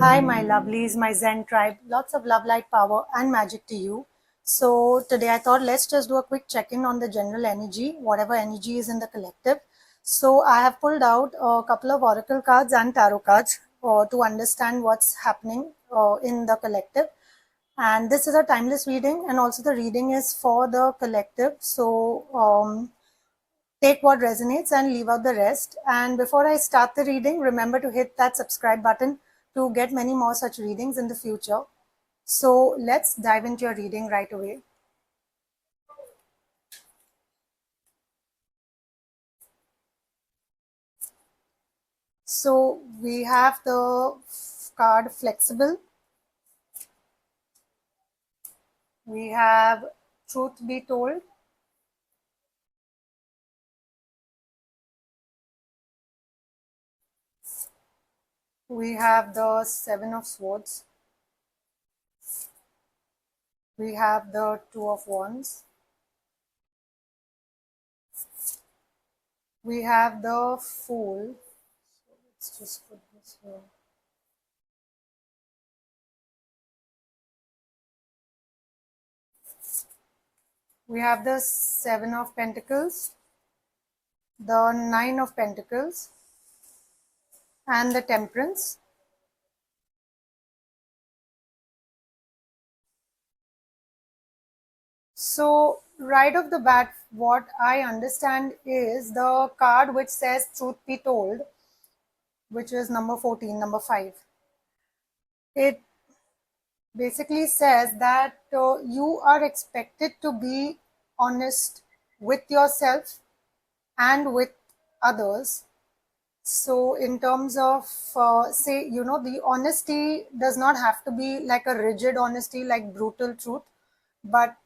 Hi, my lovelies, my Zen tribe. Lots of love, light, power, and magic to you. So, today I thought let's just do a quick check in on the general energy, whatever energy is in the collective. So, I have pulled out a couple of oracle cards and tarot cards to understand what's happening in the collective. And this is a timeless reading, and also the reading is for the collective. So, take what resonates and leave out the rest. And before I start the reading, remember to hit that subscribe button to get many more such readings in the future. So let's dive into your reading right away. So we have the card Flexible. We have Truth Be Told. We have the Seven of Swords. We have the Two of Wands. We have the Fool. So let's just put this here. We have the Seven of Pentacles, the Nine of Pentacles, and the Temperance. So right off the bat, what I understand is the card which says Truth Be Told, which is number 14, number 5. It basically says that you are expected to be honest with yourself and with others. So in terms of, the honesty does not have to be like a rigid honesty, like brutal truth, but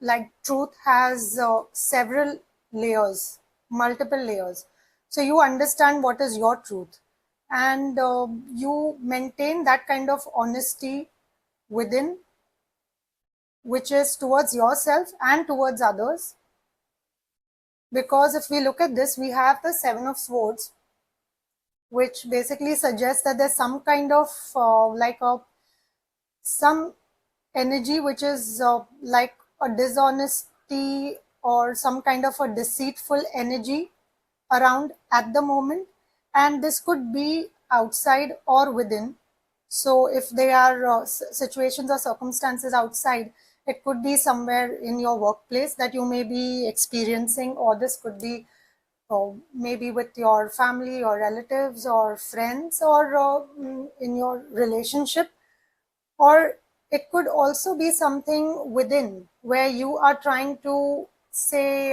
like truth has several layers, multiple layers. So you understand what is your truth, and you maintain that kind of honesty within, which is towards yourself and towards others. Because if we look at this, we have the Seven of Swords, which basically suggests that there's some kind of some energy which is like a dishonesty or some kind of a deceitful energy around at the moment, and this could be outside or within. So if there are situations or circumstances outside, it could be somewhere in your workplace that you may be experiencing, or this could be maybe with your family or relatives or friends, or in your relationship, or it could also be something within where you are trying to say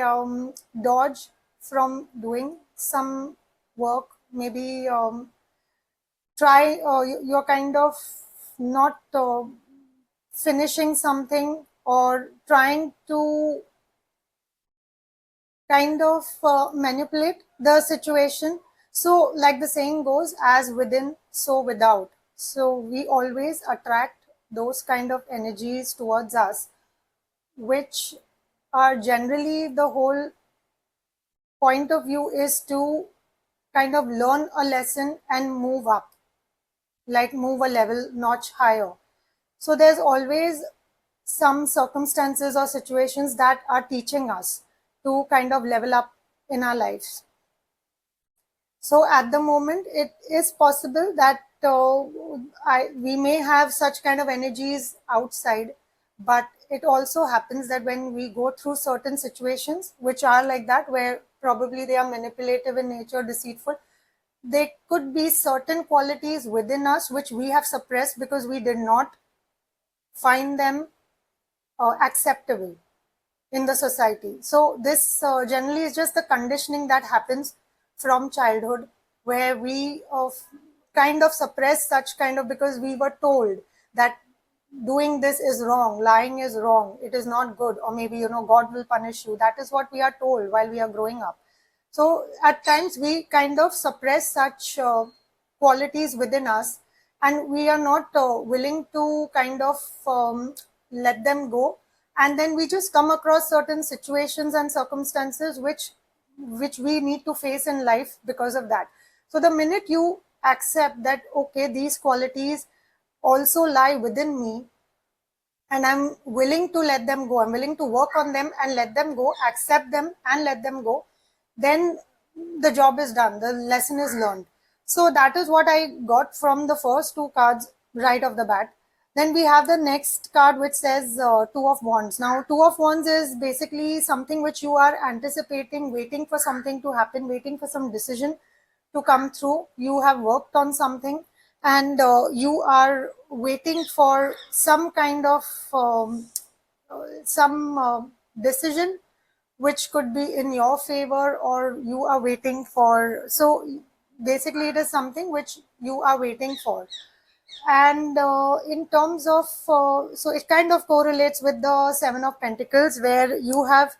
dodge from doing some work, maybe try you're kind of not finishing something, or trying to kind of manipulate the situation. So, like the saying goes, as within, so without. So, we always attract those kind of energies towards us, which are generally the whole point of view is to kind of learn a lesson and move up, like move a level notch higher. So, there's always some circumstances or situations that are teaching us to kind of level up in our lives. So at the moment, it is possible that we may have such kind of energies outside, but it also happens that when we go through certain situations which are like that, where probably they are manipulative in nature, deceitful, there could be certain qualities within us which we have suppressed because we did not find them acceptable in the society. So this generally is just the conditioning that happens from childhood, where we kind of suppress such kind of, because we were told that doing this is wrong, lying is wrong, it is not good, or maybe God will punish you. That is what we are told while we are growing up. So at times we kind of suppress such qualities within us, and we are not willing to kind of let them go, and then we just come across certain situations and circumstances which we need to face in life because of that. So the minute you accept that, okay, these qualities also lie within me, and I'm willing to let them go. I'm willing to work on them and let them go, accept them and let them go. Then the job is done. The lesson is learned. So that is what I got from the first two cards right off the bat. Then we have the next card which says Two of Wands. Now, Two of Wands is basically something which you are anticipating, waiting for something to happen, waiting for some decision to come through. You have worked on something, and you are waiting for some kind of some decision which could be in your favor, or you are waiting for. So basically it is something which you are waiting for. And in terms of so it kind of correlates with the Seven of Pentacles, where you have,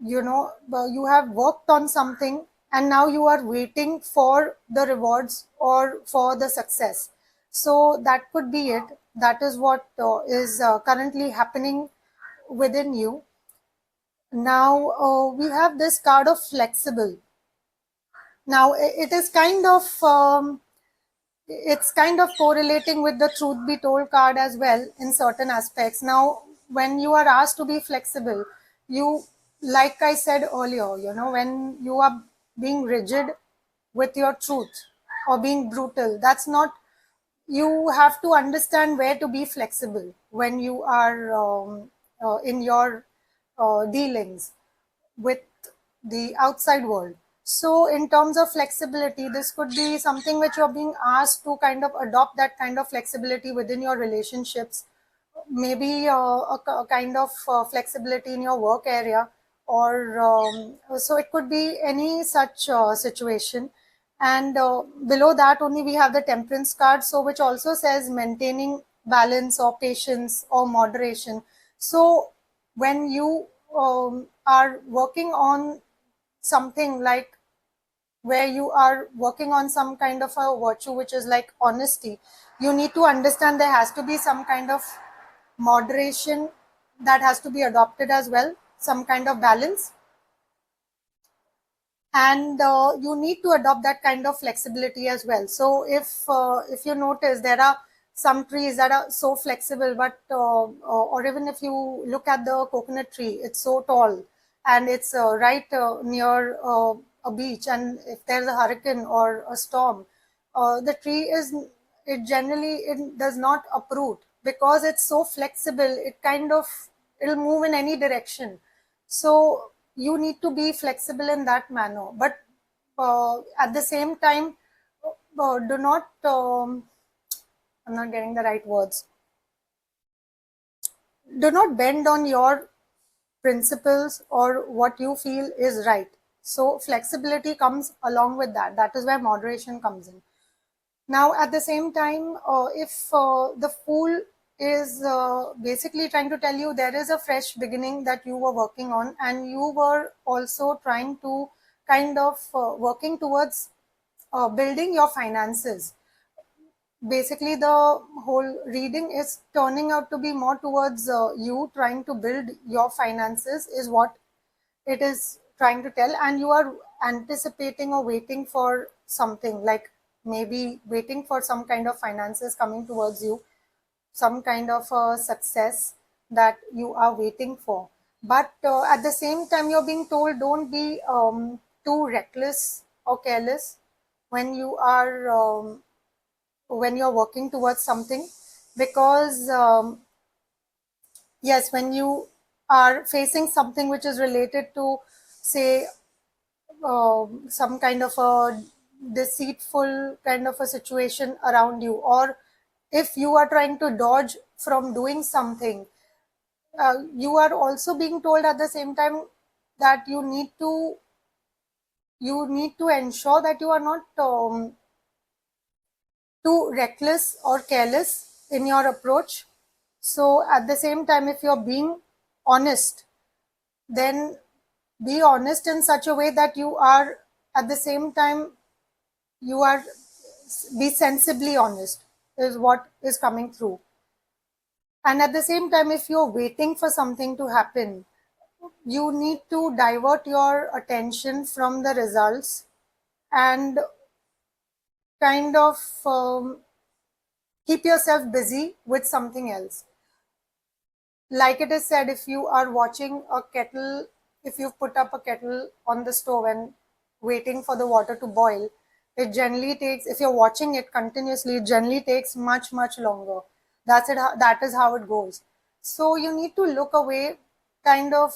you have worked on something, and now you are waiting for the rewards or for the success. So that could be it. That is what is currently happening within you. Now we have this card of Flexible. Now it is kind of it's kind of correlating with the Truth Be Told card as well in certain aspects. Now, when you are asked to be flexible, you, like I said earlier, when you are being rigid with your truth or being brutal, that's not, you have to understand where to be flexible when you are in your dealings with the outside world. So, in terms of flexibility, this could be something which you're being asked to kind of adopt that kind of flexibility within your relationships, maybe a kind of flexibility in your work area, or so it could be any such situation. And below that only we have the Temperance card, so which also says maintaining balance or patience or moderation. So when you are working on something, like where you are working on some kind of a virtue which is like honesty, you need to understand there has to be some kind of moderation that has to be adopted as well, some kind of balance. And you need to adopt that kind of flexibility as well. So if you notice, there are some trees that are so flexible, but or even if you look at the coconut tree, it's so tall, and it's right near a beach, and if there's a hurricane or a storm, the tree is, it generally, it does not uproot because it's so flexible. It kind of, it'll move in any direction. So you need to be flexible in that manner, but at the same time, do not I'm not getting the right words, do not bend on your principles or what you feel is right. So flexibility comes along with that. That is where moderation comes in. Now, at the same time, if the Fool is basically trying to tell you there is a fresh beginning that you were working on, and you were also trying to kind of working towards building your finances. Basically, the whole reading is turning out to be more towards you trying to build your finances, is what it is trying to tell. And you are anticipating or waiting for something, like maybe waiting for some kind of finances coming towards you, some kind of success that you are waiting for. But at the same time, you're being told don't be too reckless or careless when you are when you're working towards something, because yes, when you are facing something which is related to, say, some kind of a deceitful kind of a situation around you, or if you are trying to dodge from doing something, you are also being told at the same time that you need to ensure that you are not too reckless or careless in your approach. So at the same time, if you're being honest, then be honest in such a way that you are, at the same time, you are, be sensibly honest, is what is coming through. And at the same time, if you're waiting for something to happen, you need to divert your attention from the results, and kind of keep yourself busy with something else. Like it is said, if you are watching a kettle, if you've put up a kettle on the stove and waiting for the water to boil, it generally takes, if you're watching it continuously, it generally takes much, much longer. That's it. That is how it goes. So you need to look away, kind of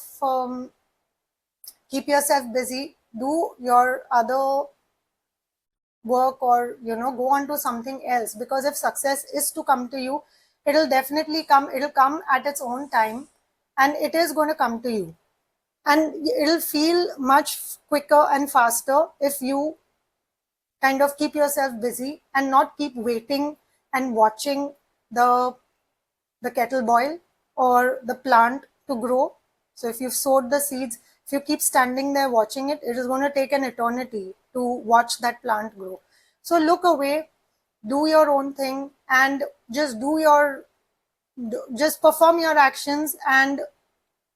keep yourself busy, do your other work, or go on to something else, because if success is to come to you, it'll come at its own time, and it is going to come to you, and it'll feel much quicker and faster if you kind of keep yourself busy and not keep waiting and watching the the kettle boil or the plant to grow. So if you've sowed the seeds, if you keep standing there watching it, it is going to take an eternity to watch that plant grow. So look away, do your own thing, and just just perform your actions, and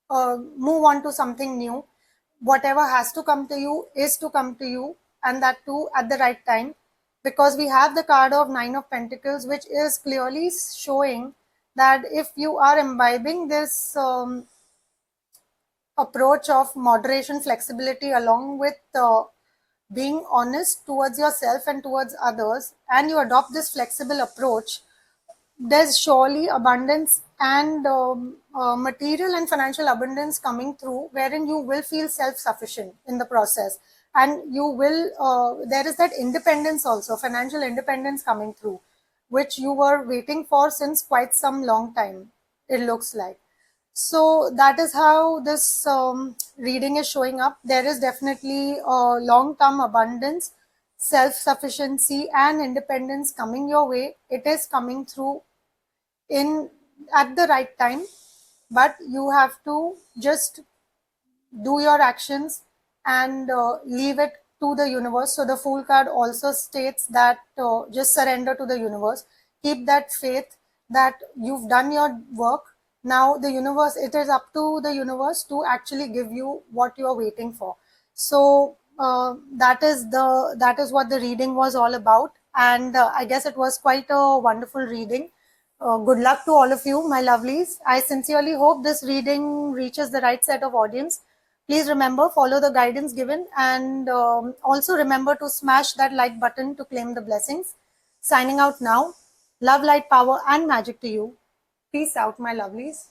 move on to something new. Whatever has to come to you is to come to you, and that too at the right time, because we have the card of Nine of Pentacles, which is clearly showing that if you are imbibing this approach of moderation, flexibility, along with being honest towards yourself and towards others, and you adopt this flexible approach, there's surely abundance and material and financial abundance coming through, wherein you will feel self-sufficient in the process, and you will there is that independence also, financial independence coming through, which you were waiting for since quite some long time, it looks like. So that is how this reading is showing up. There is definitely a long-term abundance, self-sufficiency, and independence coming your way. It is coming through in at the right time, but you have to just do your actions and leave it to the universe. So the Fool card also states that just surrender to the universe, keep that faith that you've done your work. Now the universe, it is up to the universe to actually give you what you are waiting for. So that is what the reading was all about, and I guess it was quite a wonderful reading. Good luck to all of you, my lovelies. I sincerely hope this reading reaches the right set of audience. Please remember, follow the guidance given, and also remember to smash that like button to claim the blessings. Signing out now. Love, light, power, and magic to you. Peace out, my lovelies.